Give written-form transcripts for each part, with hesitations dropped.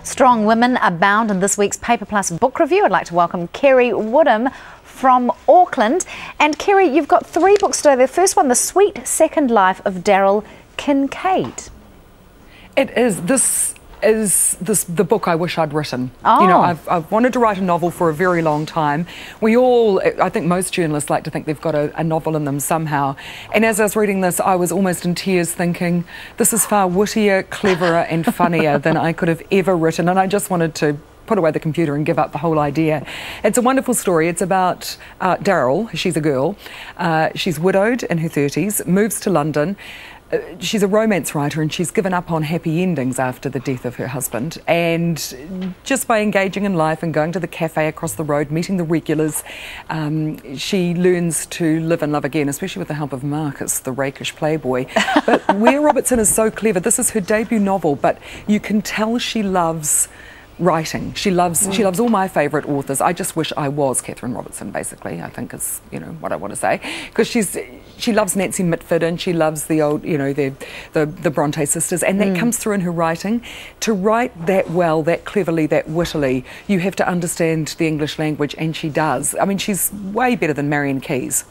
Strong women abound in this week's Paper Plus book review. I'd like to welcome Kerry Woodham from Auckland. And Kerry, you've got 3 books today. The first one, The Sweet Second Life of Daryl Kincaid. It is. This is the book I wish I'd written. Oh. You know, I've wanted to write a novel for a very long time. I think most journalists like to think they've got a novel in them somehow. And as I was reading this, I was almost in tears thinking, this is far wittier, cleverer and funnier than I could have ever written. And I just wanted to put away the computer and give up the whole idea. It's a wonderful story. It's about Daryl. She's a girl. She's widowed in her 30s, moves to London. She's a romance writer and she's given up on happy endings after the death of her husband, and just by engaging in life and going to the cafe across the road, meeting the regulars, she learns to live and love again, especially with the help of Marcus, the rakish playboy. But where Robertson is so clever, this is her debut novel, but you can tell she loves writing. She loves all my favourite authors. I just wish I was Catherine Robertson, basically, I think is, you know, what I want to say. Because she loves Nancy Mitford and she loves the old, you know, the Bronte sisters, and that comes through in her writing. To write that well, that cleverly, that wittily, you have to understand the English language, and she does. I mean, she's way better than Marian Keyes,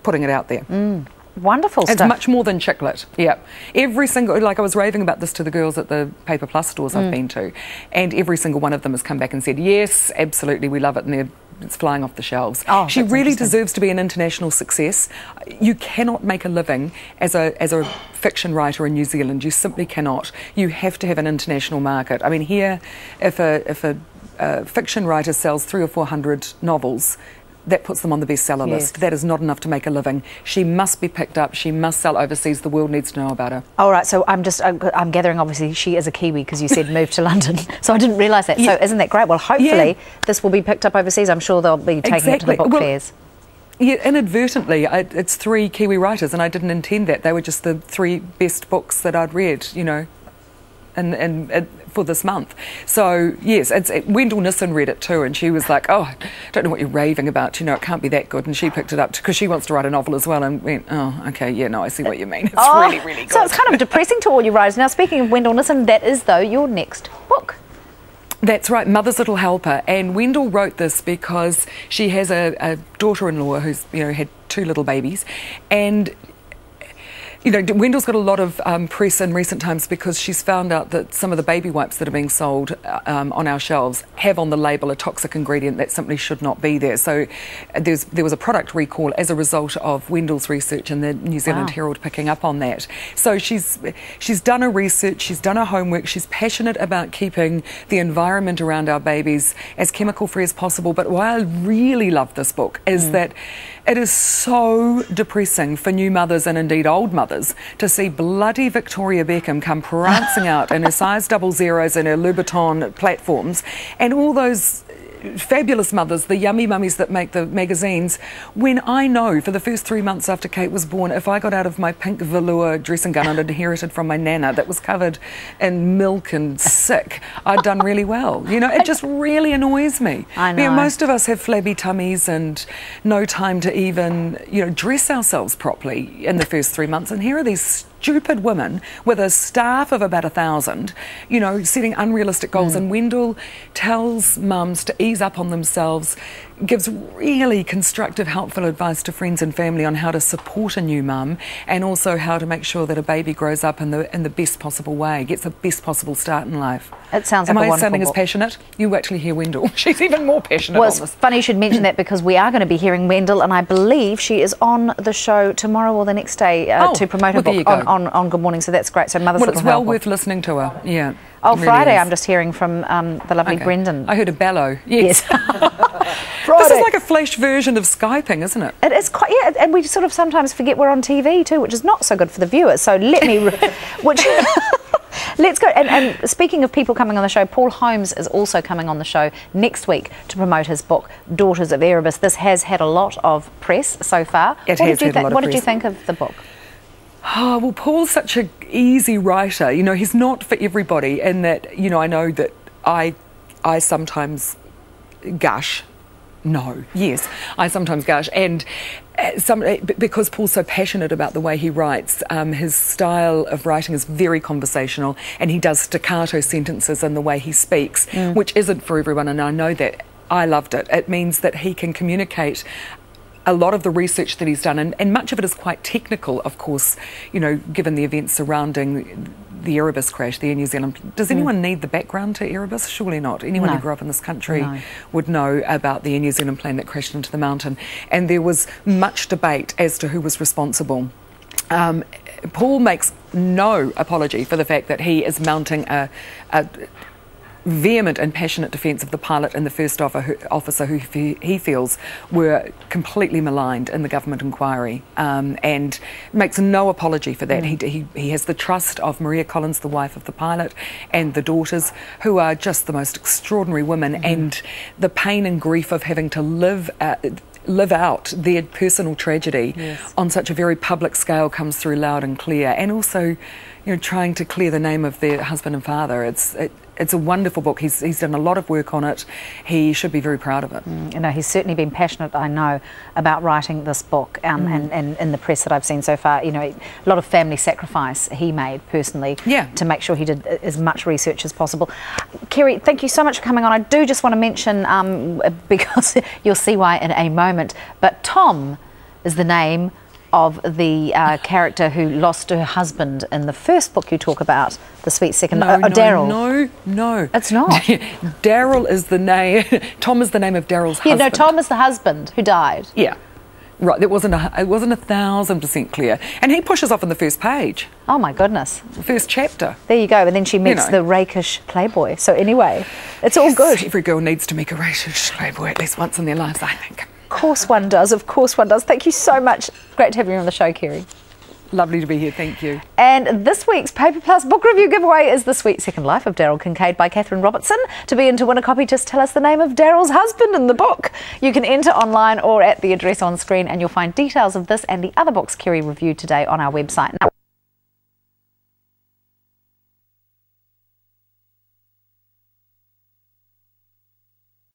putting it out there. Wonderful stuff. It's much more than chick lit. Yeah. Every single, like I was raving about this to the girls at the Paper Plus stores I've been to, and every single one of them has come back and said, yes, absolutely, we love it, and it's flying off the shelves. Oh, she really deserves to be an international success. You cannot make a living as a fiction writer in New Zealand. You simply cannot. You have to have an international market. I mean, here, if a fiction writer sells 300 or 400 novels, that puts them on the bestseller list. That is not enough to make a living. She must be picked up. She must sell overseas. The world needs to know about her. All right, so I'm gathering, obviously, she is a Kiwi because you said moved to London. So I didn't realise that. Yeah. So isn't that great? Well, hopefully this will be picked up overseas. I'm sure they'll be taking it to the book fairs. Yeah, inadvertently, it's 3 Kiwi writers, and I didn't intend that. They were just the 3 best books that I'd read, you know, and for this month. So yes, Wendell Nissen read it too, and she was like, oh, I don't know what you're raving about, you know, it can't be that good. And she picked it up because she wants to write a novel as well, and went, oh, okay, yeah, no, I see what you mean. It's really, really good. So it's kind of depressing to all you writers. Now, speaking of Wendell Nissen, that is, though, your next book. That's right, Mother's Little Helper. And Wendell wrote this because she has a daughter-in-law who's, you know, had 2 little babies, and you know, Wendell's got a lot of press in recent times because she's found out that some of the baby wipes that are being sold on our shelves have on the label a toxic ingredient that simply should not be there. So there was a product recall as a result of Wendell's research and the New Zealand Herald picking up on that. So she's done her research, she's done her homework, she's passionate about keeping the environment around our babies as chemical-free as possible. But why I really love this book is that it is so depressing for new mothers and indeed old mothers to see bloody Victoria Beckham come prancing out in her size 00s and her Louboutin platforms, and all those fabulous mothers, the yummy mummies that make the magazines, when I know for the first 3 months after Kate was born, if I got out of my pink velour dressing gown I'd inherited from my nana that was covered in milk and sick, I'd done really well. You know, it just really annoys me. I know. You know, most of us have flabby tummies and no time to even, you know, dress ourselves properly in the first 3 months, and here are these stupid women with a staff of about 1,000, you know, setting unrealistic goals. And Wendell tells mums to ease up on themselves, gives really constructive, helpful advice to friends and family on how to support a new mum, and also how to make sure that a baby grows up in the best possible way, gets the best possible start in life. It sounds like a wonderful book. Am I sounding as passionate? You actually hear Wendell. She's even more passionate on this. Well, it's funny you should mention that because we are going to be hearing Wendell, and I believe she is on the show tomorrow or the next day to promote her book on Good Morning, so that's great. So Mother's Little Helper. Well, it's well worth listening to her, yeah. Oh, really Friday, I'm just hearing from the lovely Brendan. I heard a bellow, yes. This is like a flash version of Skyping, isn't it? It is quite, yeah, and we sort of sometimes forget we're on TV too, which is not so good for the viewers. So let me, let's go. And speaking of people coming on the show, Paul Holmes is also coming on the show next week to promote his book, Daughters of Erebus. This has had a lot of press so far. What did you think of the book? Oh, well, Paul's such an easy writer. You know, he's not for everybody, in that, you know, I know that I sometimes gush. No, yes, I sometimes gush, and Because Paul's so passionate about the way he writes, his style of writing is very conversational, and he does staccato sentences in the way he speaks, which isn't for everyone, and I know that. I loved it. It means that he can communicate a lot of the research that he's done, and much of it is quite technical, of course, you know, given the events surrounding the Erebus crash, the Air New Zealand. Does anyone need the background to Erebus? Surely not. Anyone who grew up in this country would know about the Air New Zealand plane that crashed into the mountain. And there was much debate as to who was responsible. Paul makes no apology for the fact that he is mounting a vehement and passionate defence of the pilot and the first officer who he feels were completely maligned in the government inquiry, and makes no apology for that. He has the trust of Maria Collins, the wife of the pilot, and the daughters, who are just the most extraordinary women, and the pain and grief of having to live out their personal tragedy on such a very public scale comes through loud and clear, and also, you know, trying to clear the name of their husband and father. It's a wonderful book. He's done a lot of work on it. He should be very proud of it. You know, he's certainly been passionate, I know, about writing this book, and in the press that I've seen so far, you know, a lot of family sacrifice he made personally to make sure he did as much research as possible. Kerry, thank you so much for coming on. I do just want to mention, because you'll see why in a moment, but Tom is the name of the character who lost her husband in the first book you talk about, The Sweet Second Life. Daryl. No. It's not. Daryl is the name. Tom is the name of Daryl's husband. Yeah, no, Tom is the husband who died. Yeah. Right, it wasn't 1,000% clear. And he pushes off on the first page. Oh my goodness. The first chapter. There you go, and then she meets the rakish playboy. So anyway, it's all good. Every girl needs to meet a rakish playboy at least once in their lives, I think. Of course one does, of course one does. Thank you so much. Great to have you on the show, Kerry. Lovely to be here, thank you. And this week's Paper Plus book review giveaway is The Sweet Second Life of Daryl Kincaid by Catherine Robertson. To be in to win a copy, just tell us the name of Daryl's husband in the book. You can enter online or at the address on screen, and you'll find details of this and the other books Kerry reviewed today on our website. Now,